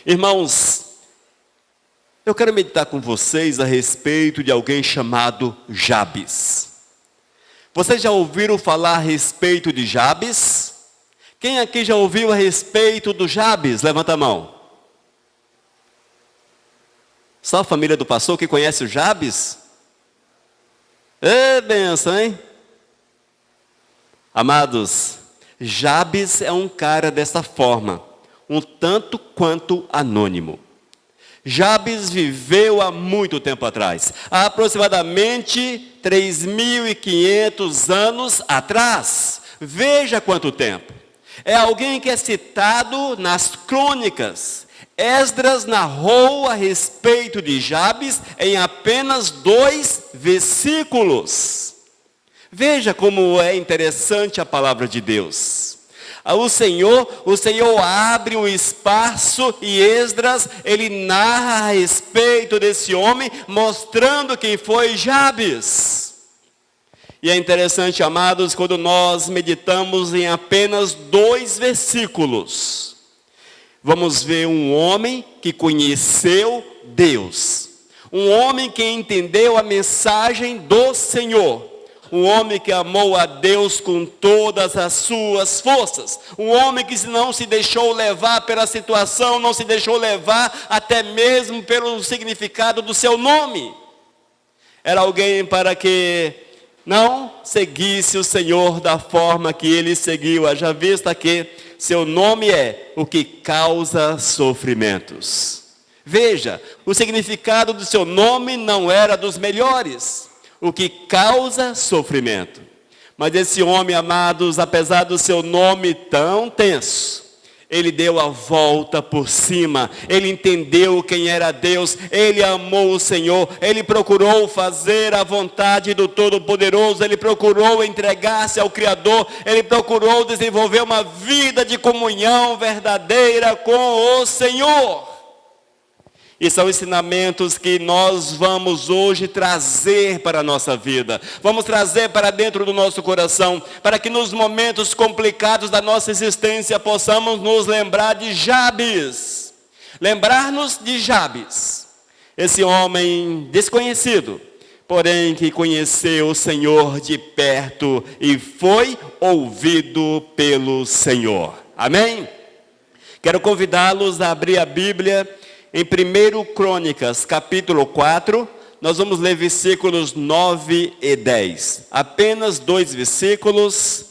Irmãos, eu quero meditar com vocês a respeito de alguém chamado Jabes. Vocês já ouviram falar a respeito de Jabes? Quem aqui já ouviu a respeito do Jabes? Levanta a mão. Só a família do pastor que conhece o Jabes? Ê, benção, hein? Amados, Jabes é um cara dessa forma, um tanto quanto anônimo. Jabes viveu há muito tempo atrás, há aproximadamente 3.500 anos atrás. Veja quanto tempo. É alguém que é citado nas crônicas. Esdras narrou a respeito de Jabes em apenas 2 versículos. Veja como é interessante a palavra de Deus. O Senhor abre um espaço e Esdras, ele narra a respeito desse homem, mostrando quem foi Jabes. E é interessante, amados, quando nós meditamos em apenas 2 versículos. Vamos ver um homem que conheceu Deus. Um homem que entendeu a mensagem do Senhor. Um homem que amou a Deus com todas as suas forças. Um homem que não se deixou levar pela situação, não se deixou levar até mesmo pelo significado do seu nome. Era alguém para que não seguisse o Senhor da forma que ele seguiu. Haja vista que seu nome é o que causa sofrimentos. Veja, o significado do seu nome não era dos melhores. O que causa sofrimento. Mas esse homem, amados, apesar do seu nome tão tenso, ele deu a volta por cima, ele entendeu quem era Deus, ele amou o Senhor, ele procurou fazer a vontade do Todo-Poderoso, ele procurou entregar-se ao Criador, ele procurou desenvolver uma vida de comunhão verdadeira com o Senhor. E são ensinamentos que nós vamos hoje trazer para a nossa vida. Vamos trazer para dentro do nosso coração, para que nos momentos complicados da nossa existência possamos nos lembrar de Jabes. Lembrar-nos de Jabes, esse homem desconhecido, porém que conheceu o Senhor de perto e foi ouvido pelo Senhor. Amém? Quero convidá-los a abrir a Bíblia em 1 Crônicas, capítulo 4, nós vamos ler versículos 9 e 10. Apenas 2 versículos,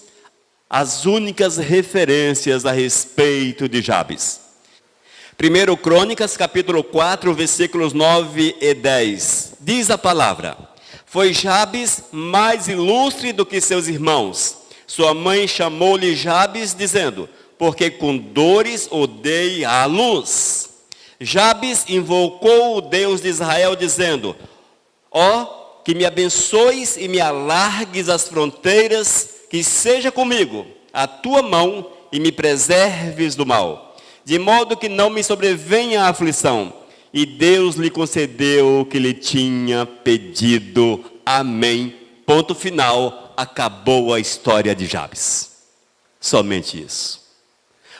as únicas referências a respeito de Jabes. 1 Crônicas, capítulo 4, versículos 9 e 10. Diz a palavra: Foi Jabes mais ilustre do que seus irmãos. Sua mãe chamou-lhe Jabes, dizendo: Porque com dores o dei à luz. Jabes invocou o Deus de Israel, dizendo: Ó, que me abençoes e me alargues as fronteiras, que seja comigo a tua mão e me preserves do mal, de modo que não me sobrevenha a aflição. E Deus lhe concedeu o que lhe tinha pedido. Amém. Ponto final. Acabou a história de Jabes. Somente isso.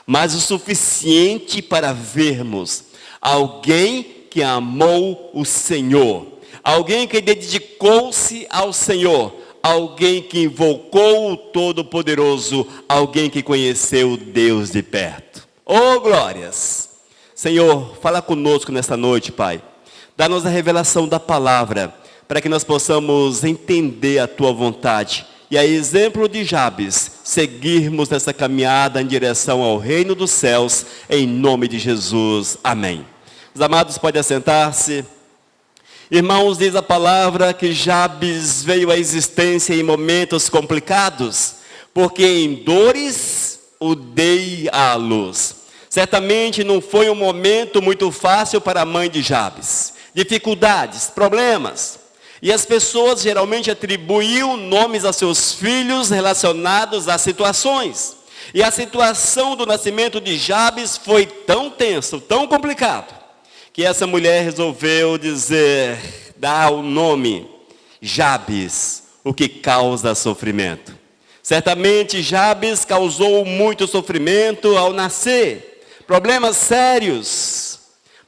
Mas o suficiente para vermos alguém que amou o Senhor, alguém que dedicou-se ao Senhor, alguém que invocou o Todo-Poderoso, alguém que conheceu Deus de perto. Oh, glórias! Senhor, fala conosco nesta noite, Pai. Dá-nos a revelação da palavra, para que nós possamos entender a Tua vontade. E a exemplo de Jabes, seguirmos nessa caminhada em direção ao reino dos céus, em nome de Jesus. Amém. Os amados podem assentar-se. Irmãos, diz a palavra que Jabes veio à existência em momentos complicados, porque em dores o dei à luz. Certamente não foi um momento muito fácil para a mãe de Jabes. Dificuldades, problemas. E as pessoas geralmente atribuíam nomes a seus filhos relacionados a situações. E a situação do nascimento de Jabes foi tão tenso, tão complicado, que essa mulher resolveu dar o nome Jabes, o que causa sofrimento. Certamente Jabes causou muito sofrimento ao nascer, problemas sérios.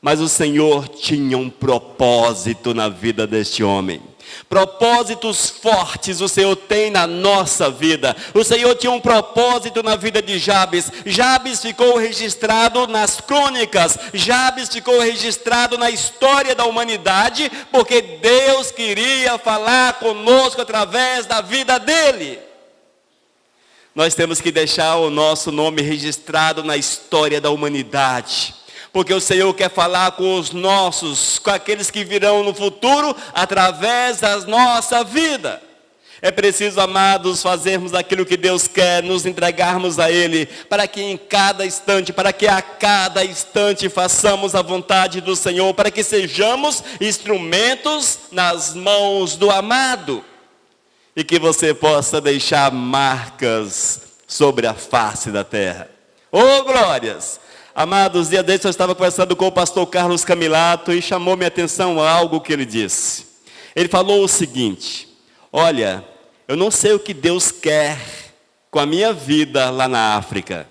Mas o Senhor tinha um propósito na vida deste homem. Propósitos fortes o Senhor tem na nossa vida. O Senhor tinha um propósito na vida de Jabes. Jabes ficou registrado nas crônicas. Jabes ficou registrado na história da humanidade, porque Deus queria falar conosco através da vida dele. Nós temos que deixar o nosso nome registrado na história da humanidade. Porque o Senhor quer falar com os nossos, com aqueles que virão no futuro, através da nossa vida. É preciso, amados, fazermos aquilo que Deus quer, nos entregarmos a Ele, para que em cada instante, para que a cada instante façamos a vontade do Senhor, para que sejamos instrumentos nas mãos do amado. E que você possa deixar marcas sobre a face da terra. Oh, glórias! Amados, dia desse eu estava conversando com o pastor Carlos Camilato e chamou minha atenção a algo que ele disse. Ele falou o seguinte: olha, eu não sei o que Deus quer com a minha vida lá na África,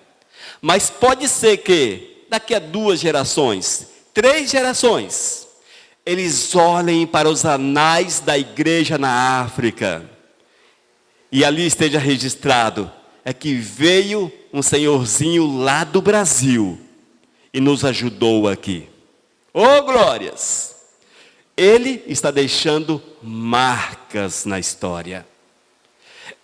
mas pode ser que daqui a 2 gerações, 3 gerações, eles olhem para os anais da igreja na África e ali esteja registrado, é que veio um senhorzinho lá do Brasil e nos ajudou aqui. Oh, glórias! Ele está deixando marcas na história.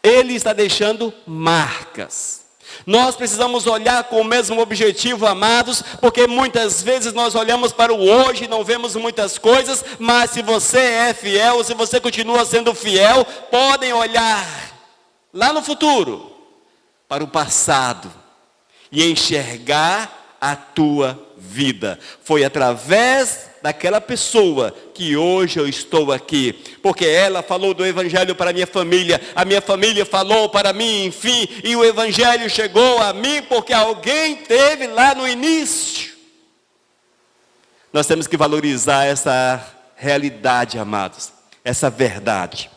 Ele está deixando marcas. Nós precisamos olhar com o mesmo objetivo, amados, porque muitas vezes nós olhamos para o hoje e não vemos muitas coisas, mas se você é fiel, se você continua sendo fiel, podem olhar lá no futuro, para o passado, e enxergar a tua vida. Foi através daquela pessoa que hoje eu estou aqui, porque ela falou do evangelho para a minha família falou para mim, enfim, e o evangelho chegou a mim porque alguém teve lá no início. Nós temos que valorizar essa realidade, amados, essa verdade.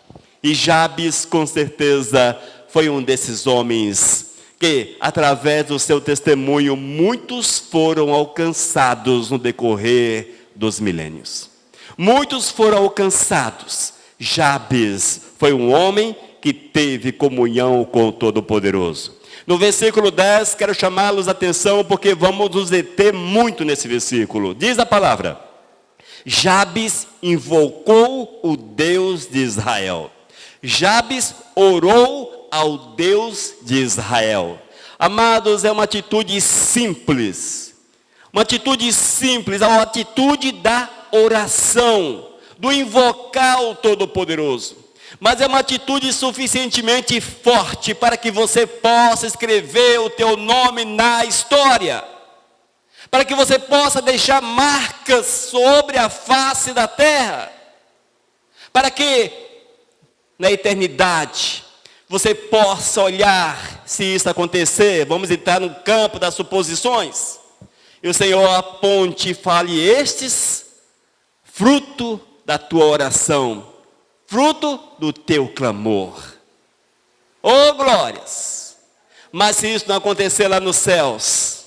E Jabes, com certeza, foi um desses homens que, através do seu testemunho, muitos foram alcançados no decorrer dos milênios. Muitos foram alcançados. Jabes foi um homem que teve comunhão com o Todo-Poderoso. No versículo 10, quero chamá-los a atenção, porque vamos nos deter muito nesse versículo. Diz a palavra: Jabes invocou o Deus de Israel. Jabes orou ao Deus de Israel. Amados, é uma atitude simples. Uma atitude simples, é uma atitude da oração, do invocar o Todo-Poderoso. Mas é uma atitude suficientemente forte para que você possa escrever o teu nome na história. Para que você possa deixar marcas sobre a face da terra. Para que na eternidade você possa olhar, se isso acontecer, vamos entrar no campo das suposições, e o Senhor aponte e fale: estes, fruto da tua oração, fruto do teu clamor. Oh, glórias! Mas se isso não acontecer lá nos céus,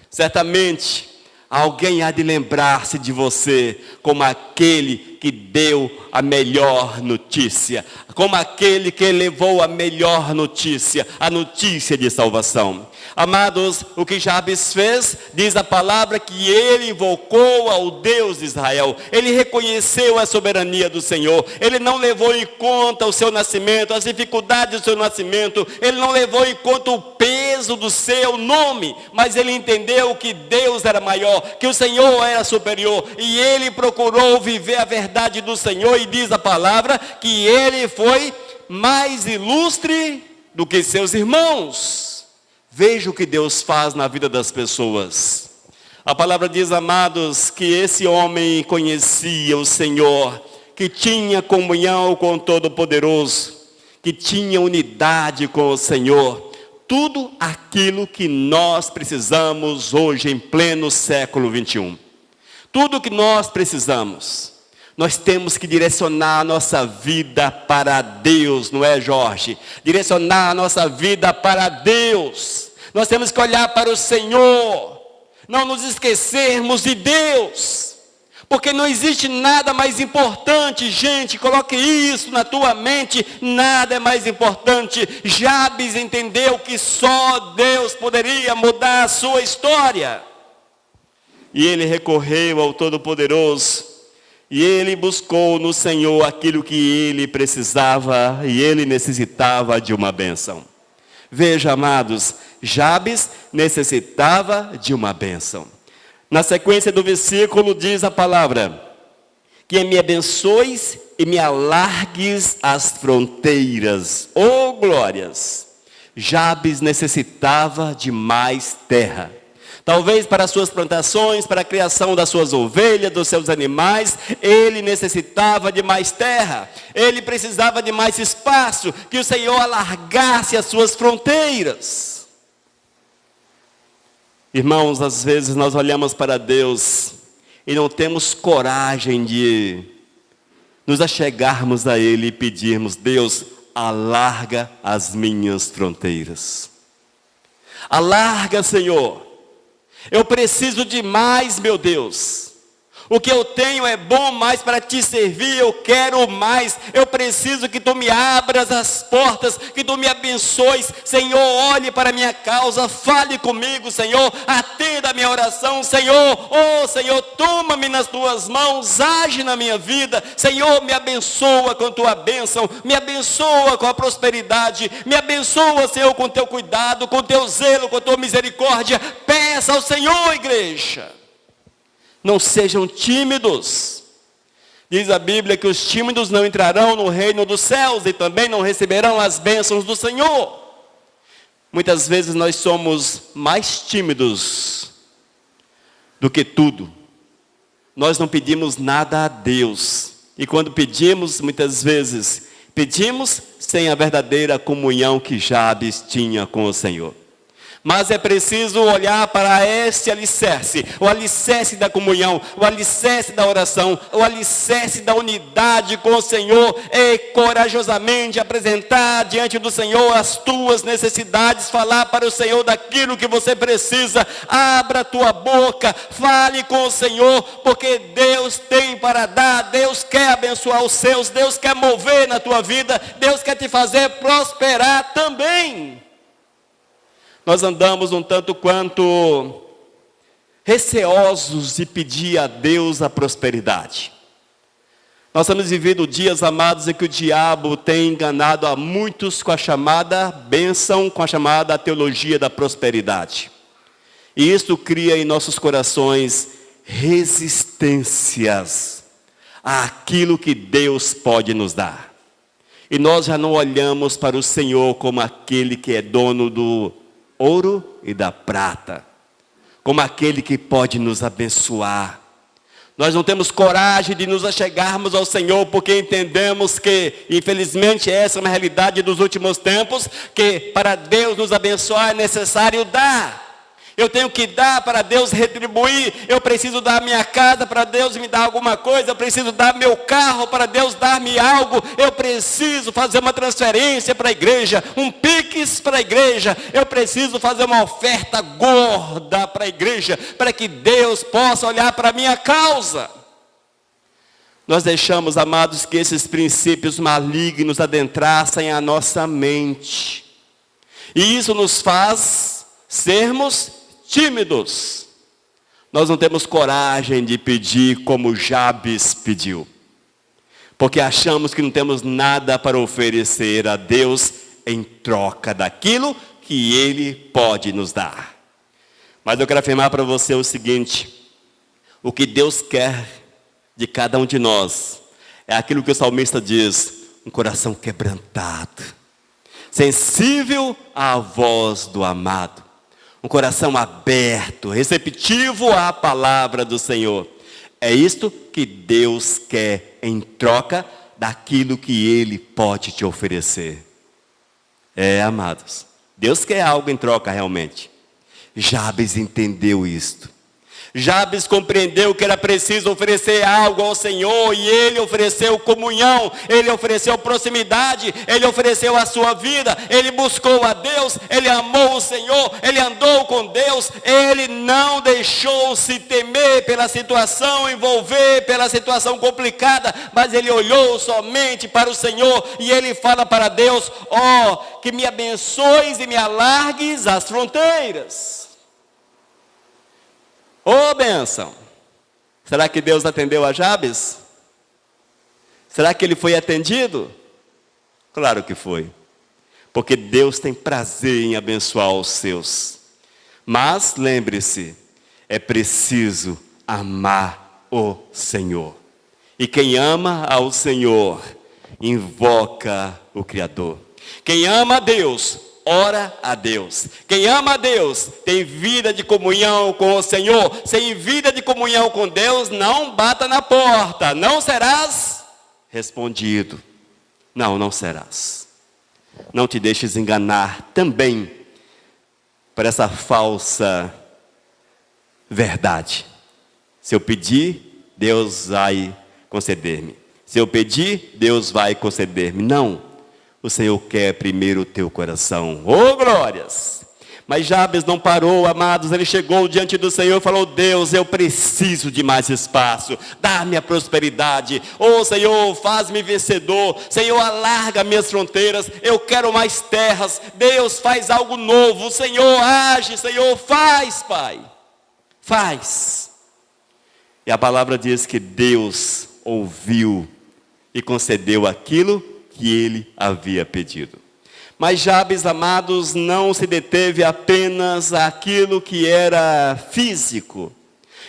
certamente alguém há de lembrar-se de você como aquele que deu a melhor notícia, como aquele que levou a melhor notícia, a notícia de salvação. Amados, o que Jabes fez, diz a palavra que ele invocou ao Deus de Israel. Ele reconheceu a soberania do Senhor. Ele não levou em conta o seu nascimento, as dificuldades do seu nascimento. Ele não levou em conta o peso do seu nome, mas ele entendeu que Deus era maior, que o Senhor era superior, e ele procurou viver a verdade do Senhor, e diz a palavra que ele foi mais ilustre do que seus irmãos. Veja o que Deus faz na vida das pessoas. A palavra diz, amados, que esse homem conhecia o Senhor, que tinha comunhão com o Todo-Poderoso, que tinha unidade com o Senhor. Tudo aquilo que nós precisamos hoje em pleno século 21. Tudo que nós precisamos. Nós temos que direcionar a nossa vida para Deus, não é, Jorge? Direcionar a nossa vida para Deus. Nós temos que olhar para o Senhor. não nos esquecermos de Deus, porque não existe nada mais importante, gente, coloque isso na tua mente, nada é mais importante. Jabes entendeu que só Deus poderia mudar a sua história, e ele recorreu ao Todo-Poderoso, e ele buscou no Senhor aquilo que ele precisava, e ele necessitava de uma bênção. Veja, amados, Jabes necessitava de uma bênção. Na sequência do versículo diz a palavra: que me abençoes e me alargues as fronteiras. Oh, glórias! Jabes necessitava de mais terra. Talvez para as suas plantações, para a criação das suas ovelhas, dos seus animais, ele necessitava de mais terra. Ele precisava de mais espaço, que o Senhor alargasse as suas fronteiras. Irmãos, às vezes nós olhamos para Deus e não temos coragem de nos achegarmos a Ele e pedirmos: Deus, alarga as minhas fronteiras. Alarga, Senhor. Eu preciso de mais, meu Deus. O que eu tenho é bom, mas para te servir eu quero mais. Eu preciso que tu me abras as portas, que tu me abençoes. Senhor, olhe para a minha causa, fale comigo, Senhor. Atenda a minha oração, Senhor. Oh, Senhor, toma-me nas tuas mãos, age na minha vida. Senhor, me abençoa com tua bênção, me abençoa com a prosperidade, me abençoa, Senhor, com teu cuidado, com teu zelo, com tua misericórdia. Peça ao Senhor, igreja. Não sejam tímidos. Diz a Bíblia que os tímidos não entrarão no reino dos céus e também não receberão as bênçãos do Senhor. Muitas vezes nós somos mais tímidos do que tudo. Nós não pedimos nada a Deus. E quando pedimos, muitas vezes, pedimos sem a verdadeira comunhão que Jabes tinha com o Senhor. Mas é preciso olhar para este alicerce, o alicerce da comunhão, o alicerce da oração, o alicerce da unidade com o Senhor, e corajosamente apresentar diante do Senhor as tuas necessidades, falar para o Senhor daquilo que você precisa. Abra a tua boca, fale com o Senhor, porque Deus tem para dar, Deus quer abençoar os seus, Deus quer mover na tua vida, Deus quer te fazer prosperar também. Nós andamos um tanto quanto receosos de pedir a Deus a prosperidade. Nós temos vivido dias, amados, em que o diabo tem enganado a muitos com a chamada bênção, com a chamada teologia da prosperidade. E isso cria em nossos corações resistências àquilo que Deus pode nos dar. E nós já não olhamos para o Senhor como aquele que é dono do ouro e da prata, como aquele que pode nos abençoar. Nós não temos coragem de nos achegarmos ao Senhor, porque entendemos que, infelizmente, essa é uma realidade dos últimos tempos, que para Deus nos abençoar é necessário dar. Eu tenho que dar para Deus retribuir. Eu preciso dar minha casa para Deus me dar alguma coisa. Eu preciso dar meu carro para Deus dar-me algo. Eu preciso fazer uma transferência para a igreja, um Pix para a igreja. Eu preciso fazer uma oferta gorda para a igreja, para que Deus possa olhar para a minha causa. Nós deixamos, amados, que esses princípios malignos adentrassem a nossa mente. E isso nos faz sermos tímidos. Nós não temos coragem de pedir como Jabes pediu, porque achamos que não temos nada para oferecer a Deus em troca daquilo que Ele pode nos dar. Mas eu quero afirmar para você o seguinte: o que Deus quer de cada um de nós é aquilo que o salmista diz: um coração quebrantado, sensível à voz do amado. Um coração aberto, receptivo à palavra do Senhor. É isto que Deus quer em troca daquilo que Ele pode te oferecer. Amados, Deus quer algo em troca realmente. Jabes entendeu isto. Jabes compreendeu que era preciso oferecer algo ao Senhor, e ele ofereceu comunhão, ele ofereceu proximidade, ele ofereceu a sua vida, ele buscou a Deus, ele amou o Senhor, ele andou com Deus, ele não deixou-se temer pela situação, envolver pela situação complicada, mas ele olhou somente para o Senhor, e ele fala para Deus: ó, que me abençoes e me alargues as fronteiras. Ô bênção! Será que Deus atendeu a Jabes? Será que ele foi atendido? Claro que foi. Porque Deus tem prazer em abençoar os seus. Mas lembre-se, é preciso amar o Senhor. E quem ama ao Senhor, invoca o Criador. Quem ama a Deus, ora a Deus. Quem ama a Deus tem vida de comunhão com o Senhor. Sem vida de comunhão com Deus, não bata na porta, não serás respondido. Não serás. Não te deixes enganar também por essa falsa verdade. Se eu pedir, Deus vai conceder-me. Se eu pedir, Deus vai conceder-me. Não. O Senhor quer primeiro o teu coração. Oh, glórias! Mas Jabes não parou, amados. Ele chegou diante do Senhor e falou: Deus, eu preciso de mais espaço. Dá-me a prosperidade. Oh, Senhor, faz-me vencedor. Senhor, alarga minhas fronteiras. Eu quero mais terras. Deus, faz algo novo. Senhor, age. Senhor, faz, Pai. Faz. E a palavra diz que Deus ouviu e concedeu aquilo que ele havia pedido. Mas Jabes, amados, não se deteve apenas àquilo que era físico.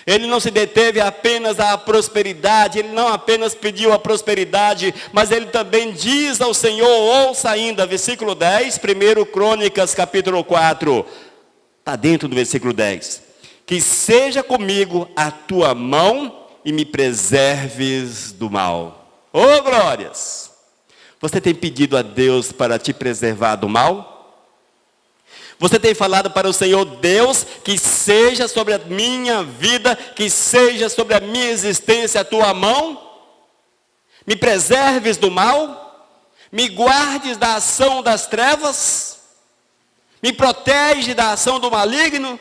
Ele não se deteve apenas à prosperidade, ele não apenas pediu a prosperidade, mas ele também diz ao Senhor, ouça ainda, versículo 10, 1 Crônicas, capítulo 4, está dentro do versículo 10. Que seja comigo a tua mão e me preserves do mal. Oh, glórias! Você tem pedido a Deus para te preservar do mal? Você tem falado para o Senhor: Deus, que seja sobre a minha vida, que seja sobre a minha existência a tua mão? Me preserves do mal? Me guardes da ação das trevas? Me protege da ação do maligno?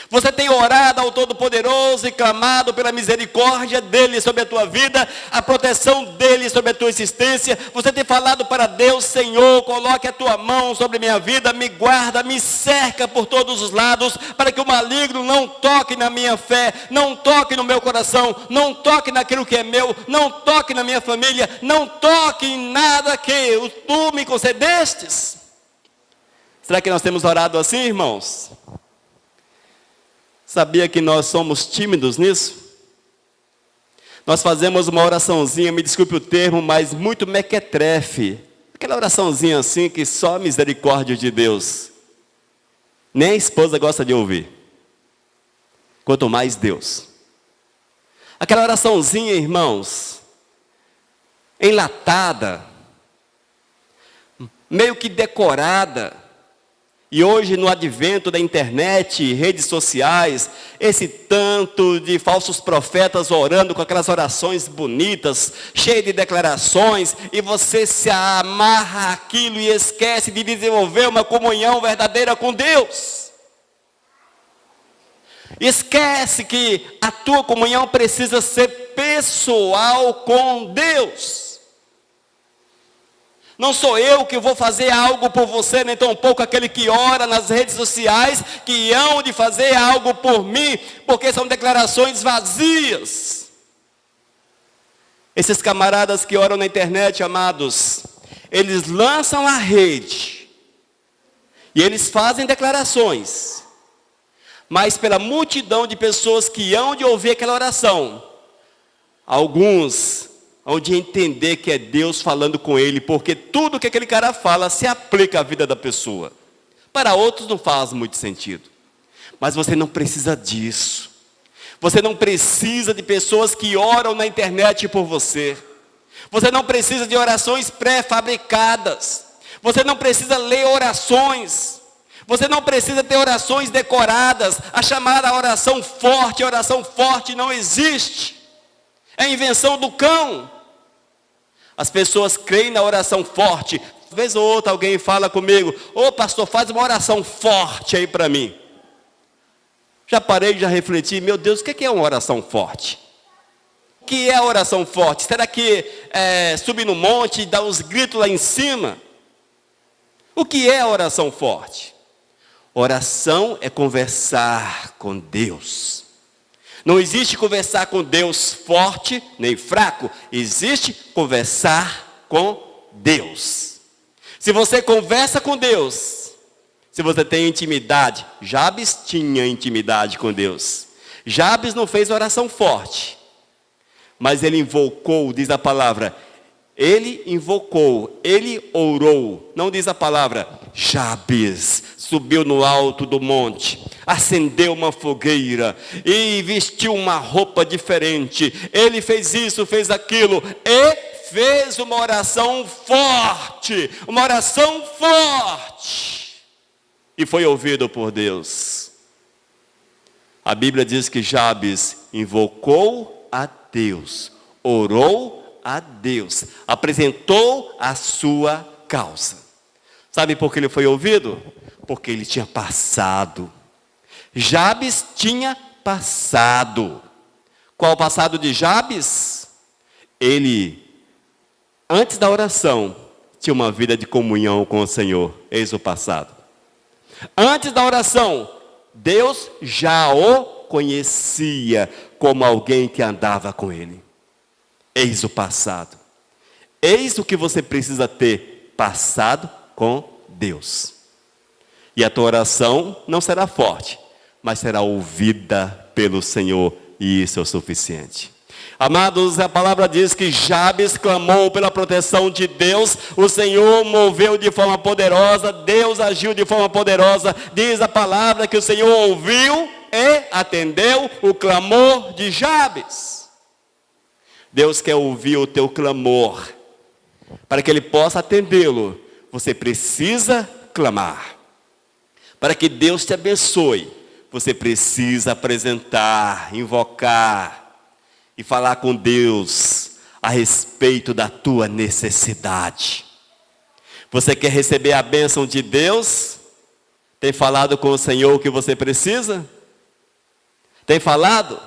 Você tem orado ao Todo-Poderoso e clamado pela misericórdia dEle sobre a tua vida, a proteção dEle sobre a tua existência. Você tem falado para Deus: Senhor, coloque a tua mão sobre a minha vida, me guarda, me cerca por todos os lados, para que o maligno não toque na minha fé, não toque no meu coração, não toque naquilo que é meu, não toque na minha família, não toque em nada que tu me concedestes. Será que nós temos orado assim, irmãos? Sabia que nós somos tímidos nisso? Nós fazemos uma oraçãozinha, me desculpe o termo, mas muito mequetrefe. Aquela oraçãozinha assim que só a misericórdia de Deus. Nem a esposa gosta de ouvir. Quanto mais Deus. Aquela oraçãozinha, irmãos, enlatada, meio que decorada. E hoje, no advento da internet, redes sociais, esse tanto de falsos profetas orando com aquelas orações bonitas, cheias de declarações, e você se amarra àquilo e esquece de desenvolver uma comunhão verdadeira com Deus. Esquece que a tua comunhão precisa ser pessoal com Deus. Não sou eu que vou fazer algo por você, nem tampouco aquele que ora nas redes sociais, que hão de fazer algo por mim, porque são declarações vazias. Esses camaradas que oram na internet, amados, eles lançam a rede, e eles fazem declarações, mas pela multidão de pessoas que hão de ouvir aquela oração, alguns hão de entender que é Deus falando com ele, porque tudo que aquele cara fala se aplica à vida da pessoa. Para outros não faz muito sentido. Mas você não precisa disso. Você não precisa de pessoas que oram na internet por você. Você não precisa de orações pré-fabricadas. Você não precisa ler orações. Você não precisa ter orações decoradas. A chamada oração forte não existe. É invenção do cão. As pessoas creem na oração forte. Vez ou outra alguém fala comigo: ô pastor, faz uma oração forte aí para mim. Já parei, já refleti, meu Deus, o que é uma oração forte? O que é a oração forte? Será que é subir no monte e dar uns gritos lá em cima? O que é a oração forte? Oração é conversar com Deus. Não existe conversar com Deus forte nem fraco. Existe conversar com Deus. Se você conversa com Deus, se você tem intimidade, Jabes tinha intimidade com Deus. Jabes não fez oração forte, mas ele invocou, diz a palavra, ele invocou, ele orou. Não diz a palavra, Jabes subiu no alto do monte, acendeu uma fogueira e vestiu uma roupa diferente. Ele fez isso, fez aquilo e fez uma oração forte, e foi ouvido por Deus. A Bíblia diz que Jabes invocou a Deus, orou a Deus, apresentou a sua causa. Sabe por que ele foi ouvido? Porque ele tinha passado. Jabes tinha passado. Qual o passado de Jabes? Ele, antes da oração, tinha uma vida de comunhão com o Senhor. Eis o passado. Antes da oração, Deus já o conhecia como alguém que andava com ele. Eis o passado. Eis o que você precisa ter: passado com Deus. E a tua oração não será forte, mas será ouvida pelo Senhor, e isso é o suficiente. Amados, a palavra diz que Jabes clamou pela proteção de Deus. O Senhor moveu de forma poderosa, Deus agiu de forma poderosa. Diz a palavra que o Senhor ouviu e atendeu o clamor de Jabes. Deus quer ouvir o teu clamor. Para que Ele possa atendê-lo, você precisa clamar. Para que Deus te abençoe, você precisa apresentar, invocar e falar com Deus a respeito da tua necessidade. Você quer receber a bênção de Deus? Tem falado com o Senhor o que você precisa? Tem falado?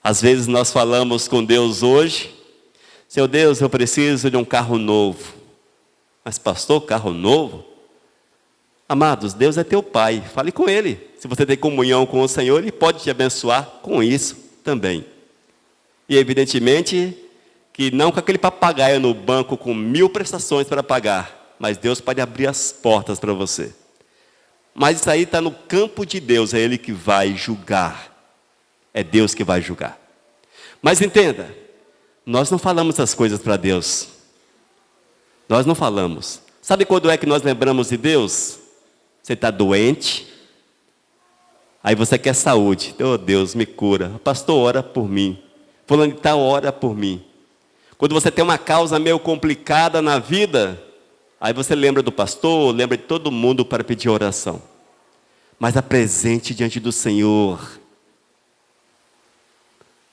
Às vezes nós falamos com Deus hoje: Seu Deus, eu preciso de um carro novo. Mas pastor, carro novo? Amados, Deus é teu Pai, fale com Ele. Se você tem comunhão com o Senhor, Ele pode te abençoar com isso também. E evidentemente que não com aquele papagaio no banco com 1000 prestações para pagar, mas Deus pode abrir as portas para você. Mas isso aí está no campo de Deus, é Ele que vai julgar. É Deus que vai julgar. Mas entenda, nós não falamos essas coisas para Deus. Nós não falamos. Sabe quando é que nós lembramos de Deus? Você está doente, aí você quer saúde. Oh Deus, me cura. Pastor, ora por mim. Fulano de tal, ora por mim. Quando você tem uma causa meio complicada na vida, aí você lembra do pastor, lembra de todo mundo para pedir oração. Mas apresente diante do Senhor.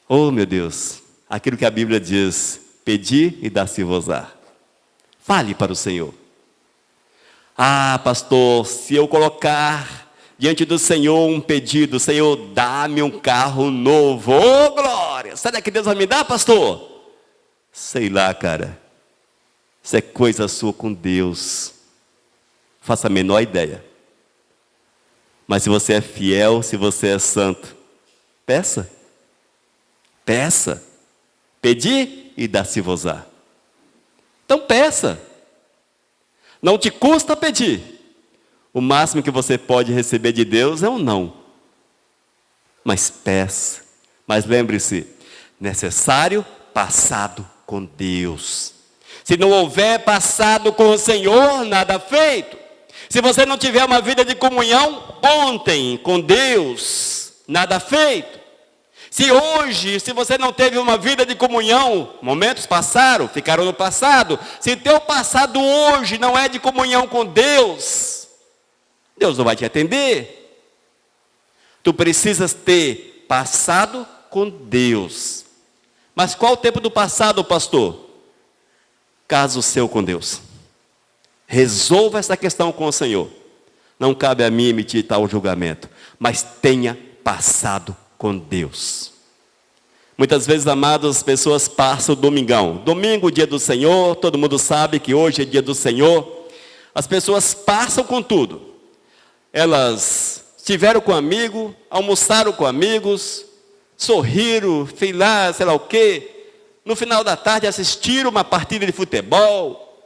Oh meu Deus, aquilo que a Bíblia diz: pedi e dá-se-vos-á. Fale para o Senhor. Ah, pastor, se eu colocar diante do Senhor um pedido: Senhor, dá-me um carro novo. Oh, glória! Será que Deus vai me dar, pastor? Sei lá, cara. Isso é coisa sua com Deus. Faça a menor ideia. Mas se você é fiel, se você é santo, peça. Peça. Pedi e dá-se-vos-á. Então peça. Não te custa pedir. O máximo que você pode receber de Deus é um não. Mas peça. Mas lembre-se, necessário passado com Deus. Se não houver passado com o Senhor, nada feito. Se você não tiver uma vida de comunhão ontem com Deus, nada feito. Se você não teve uma vida de comunhão, momentos passaram, ficaram no passado. Se teu passado hoje não é de comunhão com Deus, Deus não vai te atender. Tu precisas ter passado com Deus. Mas qual o tempo do passado, pastor? Caso seu com Deus. Resolva essa questão com o Senhor. Não cabe a mim emitir tal julgamento, mas tenha passado com Deus. Muitas vezes, amados, as pessoas passam o domingão. Domingo, dia do Senhor, todo mundo sabe que hoje é dia do Senhor. As pessoas passam com tudo. Elas estiveram com amigo, almoçaram com amigos, sorriram, fez lá, sei lá o quê. No final da tarde assistiram uma partida de futebol.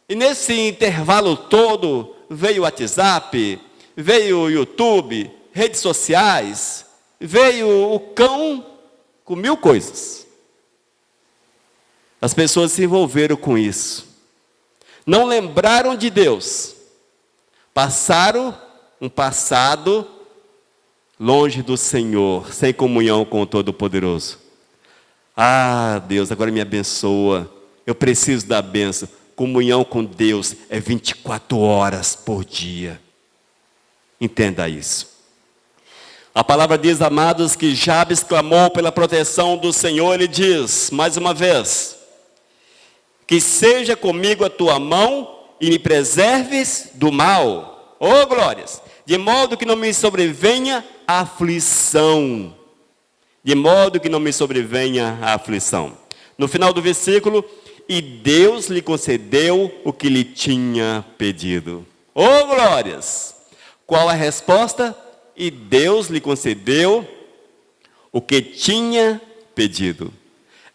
E nesse intervalo todo, veio o WhatsApp, veio o YouTube, redes sociais, veio o cão com 1000 coisas. As pessoas se envolveram com isso. Não lembraram de Deus. Passaram um passado longe do Senhor, sem comunhão com o Todo-Poderoso. Ah, Deus, agora me abençoa. Eu preciso da bênção. Comunhão com Deus é 24 horas por dia. Entenda isso. A palavra diz, amados, que Jabes clamou pela proteção do Senhor. Ele diz, mais uma vez, que seja comigo a tua mão e me preserves do mal. Oh, glórias! De modo que não me sobrevenha a aflição. De modo que não me sobrevenha a aflição. No final do versículo, e Deus lhe concedeu o que lhe tinha pedido. Oh, glórias! Qual a resposta? E Deus lhe concedeu o que tinha pedido.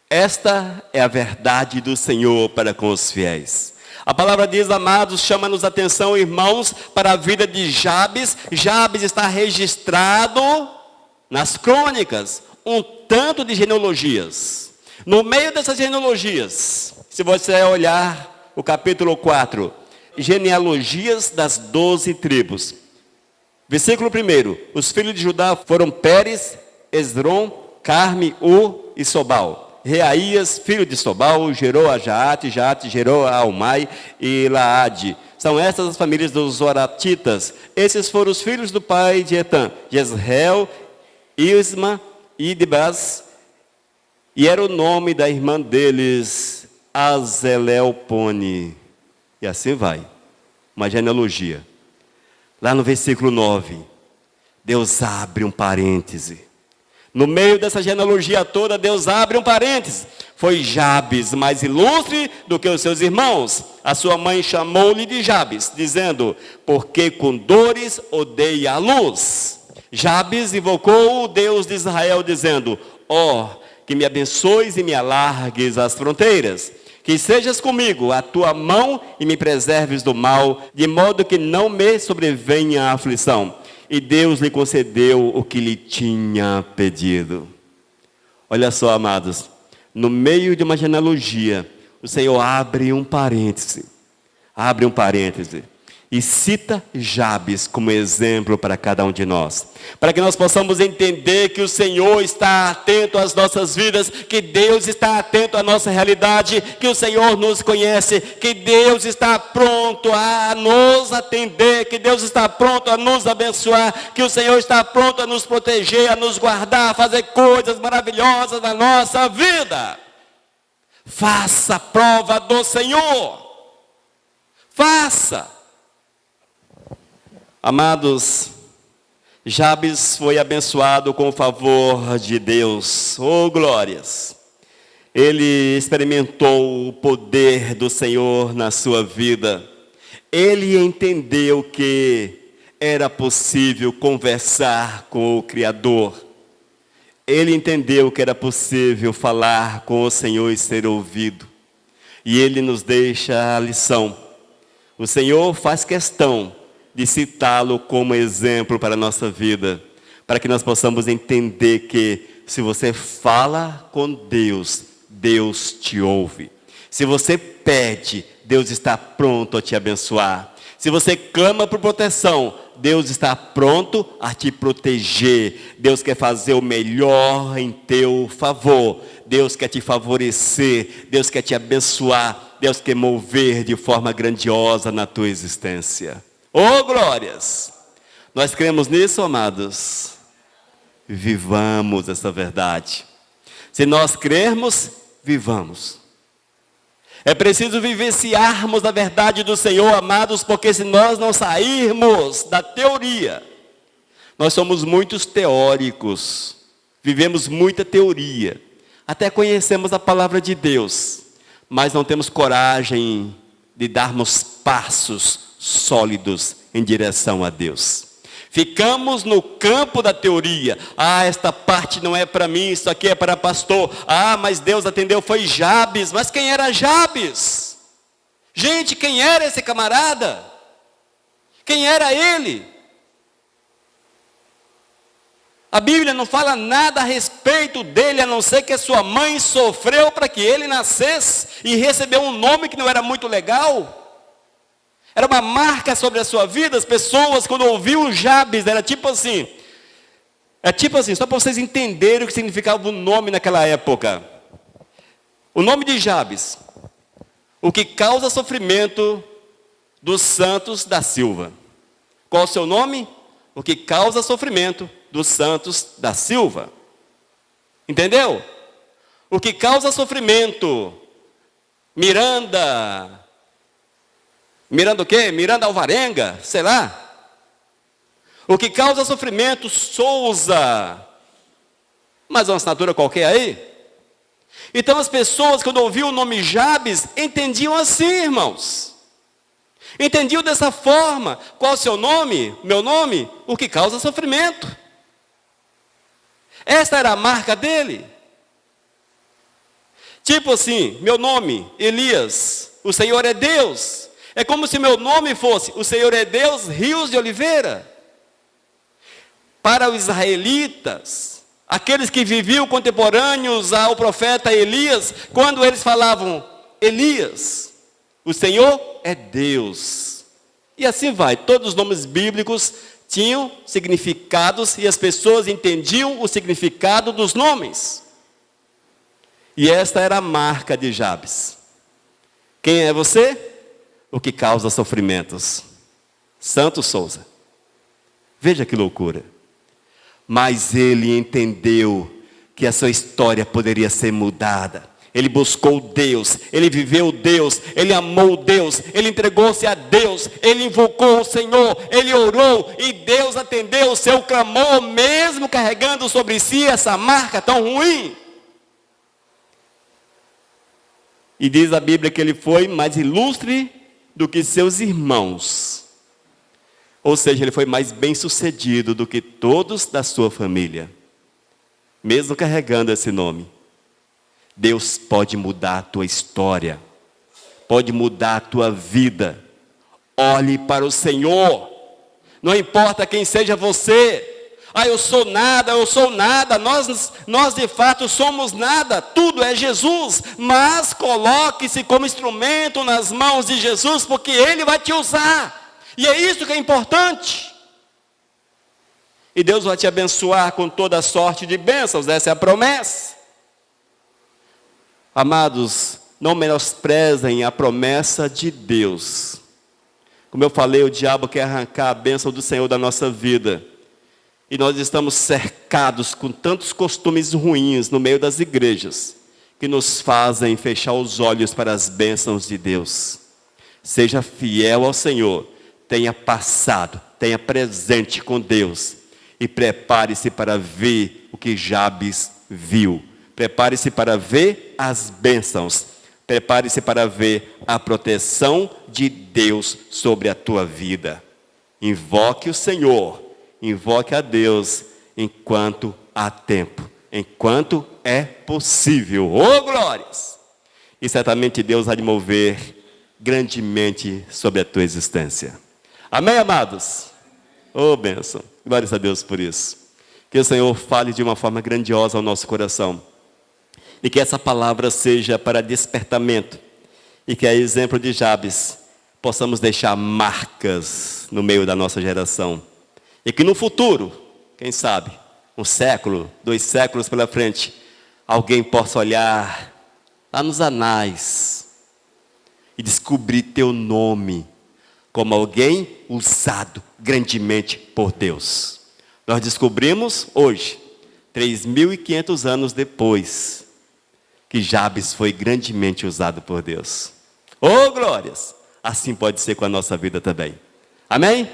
Esta é a verdade do Senhor para com os fiéis. A palavra diz, amados, chama-nos a atenção, irmãos, para a vida de Jabes. Jabes está registrado nas crônicas, um tanto de genealogias. No meio dessas genealogias, se você olhar o capítulo 4, genealogias das 12 tribos. Versículo 1, os filhos de Judá foram Pérez, Esrom, Carme, U e Sobal. Reaías, filho de Sobal, gerou a Jaate, Jaate gerou a Almai e Laade. São estas as famílias dos Zoratitas. Esses foram os filhos do pai de Etã, Jezreel, Isma e Dibas. E era o nome da irmã deles, Azeleopone. E assim vai, uma genealogia. Lá no versículo 9, Deus abre um parêntese. No meio dessa genealogia toda, Deus abre um parêntese. Foi Jabes mais ilustre do que os seus irmãos. A sua mãe chamou-lhe de Jabes, dizendo, porque com dores odeia a luz. Jabes invocou o Deus de Israel, dizendo, ó, que me abençoes e me alargues as fronteiras. Que sejas comigo, a tua mão, e me preserves do mal, de modo que não me sobrevenha a aflição. E Deus lhe concedeu o que lhe tinha pedido. Olha só, amados, no meio de uma genealogia, o Senhor abre um parêntese. E cita Jabes como exemplo para cada um de nós. Para que nós possamos entender que o Senhor está atento às nossas vidas, que Deus está atento à nossa realidade, que o Senhor nos conhece, que Deus está pronto a nos atender, que Deus está pronto a nos abençoar, que o Senhor está pronto a nos proteger, a nos guardar, a fazer coisas maravilhosas na nossa vida. Faça a prova do Senhor. Faça. Amados, Jabes foi abençoado com o favor de Deus. Oh, glórias! Ele experimentou o poder do Senhor na sua vida. Ele entendeu que era possível conversar com o Criador. Ele entendeu que era possível falar com o Senhor e ser ouvido. E ele nos deixa a lição. O Senhor faz questão de citá-lo como exemplo para a nossa vida, para que nós possamos entender que se você fala com Deus, Deus te ouve. Se você pede, Deus está pronto a te abençoar. Se você clama por proteção, Deus está pronto a te proteger. Deus quer fazer o melhor em teu favor. Deus quer te favorecer. Deus quer te abençoar. Deus quer mover de forma grandiosa na tua existência. Oh, glórias! Nós cremos nisso, amados? Vivamos essa verdade. Se nós crermos, vivamos. É preciso vivenciarmos a verdade do Senhor, amados, porque se nós não sairmos da teoria, nós somos muitos teóricos, vivemos muita teoria, até conhecemos a palavra de Deus, mas não temos coragem de darmos passos sólidos em direção a Deus. Ficamos no campo da teoria. Esta parte não é para mim, isso aqui é para pastor. Mas Deus atendeu, foi Jabes. Mas quem era Jabes? Gente, quem era esse camarada? Quem era ele? A Bíblia não fala nada a respeito dele, a não ser que a sua mãe sofreu para que ele nascesse e recebeu um nome que não era muito legal. Era uma marca sobre a sua vida. As pessoas, quando ouviam Jabes, era tipo assim, só para vocês entenderem o que significava o nome naquela época. O nome de Jabes, o que causa sofrimento dos santos da Silva. Qual o seu nome? O que causa sofrimento dos santos da Silva. Entendeu? O que causa sofrimento, Miranda o quê? Miranda Alvarenga, sei lá. O que causa sofrimento, Souza. Mas uma assinatura qualquer aí. Então as pessoas, quando ouviam o nome Jabes, entendiam assim, irmãos. Entendiam dessa forma. Qual o seu nome? Meu nome? O que causa sofrimento. Esta era a marca dele. Tipo assim, meu nome, Elias, o Senhor é Deus. É como se meu nome fosse, o Senhor é Deus, Rios de Oliveira. Para os israelitas, aqueles que viviam contemporâneos ao profeta Elias, quando eles falavam, Elias, o Senhor é Deus. E assim vai, todos os nomes bíblicos tinham significados e as pessoas entendiam o significado dos nomes. E esta era a marca de Jabes. Quem é você? O que causa sofrimentos. Santo Souza. Veja que loucura. Mas ele entendeu que a sua história poderia ser mudada. Ele buscou Deus, ele viveu Deus, ele amou Deus, ele entregou-se a Deus, ele invocou o Senhor, ele orou e Deus atendeu o seu clamor, mesmo carregando sobre si essa marca tão ruim. E diz a Bíblia que ele foi mais ilustre do que seus irmãos. Ou seja, ele foi mais bem-sucedido do que todos da sua família. Mesmo carregando esse nome. Deus pode mudar a tua história. Pode mudar a tua vida. Olhe para o Senhor. Não importa quem seja você. Eu sou nada. Nós de fato somos nada. Tudo é Jesus. Mas coloque-se como instrumento nas mãos de Jesus, porque Ele vai te usar. E é isso que é importante. E Deus vai te abençoar com toda sorte de bênçãos. Essa é a promessa. Amados, não menosprezem a promessa de Deus. Como eu falei, o diabo quer arrancar a bênção do Senhor da nossa vida. E nós estamos cercados com tantos costumes ruins no meio das igrejas, que nos fazem fechar os olhos para as bênçãos de Deus. Seja fiel ao Senhor, tenha passado, tenha presente com Deus, e prepare-se para ver o que Jabes viu. Prepare-se para ver as bênçãos, prepare-se para ver a proteção de Deus sobre a tua vida. Invoque o Senhor. Invoque a Deus enquanto há tempo, enquanto é possível. Oh, glórias! E certamente Deus há de mover grandemente sobre a tua existência. Amém, amados? Oh, bênção. Glórias a Deus por isso. Que o Senhor fale de uma forma grandiosa ao nosso coração. E que essa palavra seja para despertamento. E que, a exemplo de Jabes, possamos deixar marcas no meio da nossa geração. E que no futuro, quem sabe, 1 século, 2 séculos pela frente, alguém possa olhar lá nos anais e descobrir teu nome como alguém usado grandemente por Deus. Nós descobrimos hoje, 3.500 anos depois, que Jabes foi grandemente usado por Deus. Oh, glórias! Assim pode ser com a nossa vida também. Amém?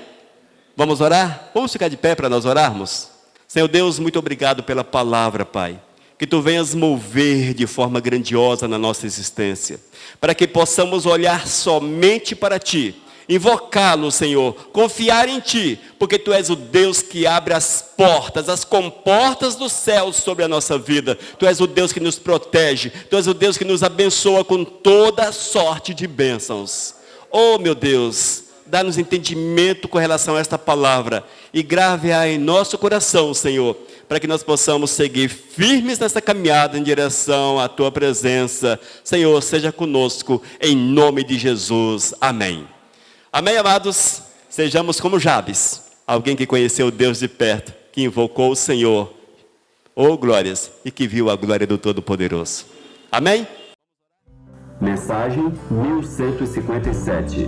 Vamos orar? Vamos ficar de pé para nós orarmos? Senhor Deus, muito obrigado pela palavra, Pai. Que Tu venhas mover de forma grandiosa na nossa existência, para que possamos olhar somente para Ti, invocá-lo, Senhor, confiar em Ti, porque Tu és o Deus que abre as portas, as comportas dos céus sobre a nossa vida. Tu és o Deus que nos protege, Tu és o Deus que nos abençoa com toda sorte de bênçãos. Oh, meu Deus, dá-nos entendimento com relação a esta palavra e grave-a em nosso coração, Senhor, para que nós possamos seguir firmes nessa caminhada em direção à Tua presença. Senhor, seja conosco, em nome de Jesus. Amém. Amém, amados? Sejamos como Jabes, alguém que conheceu Deus de perto, que invocou o Senhor, oh glórias, e que viu a glória do Todo-Poderoso. Amém? Mensagem 1157.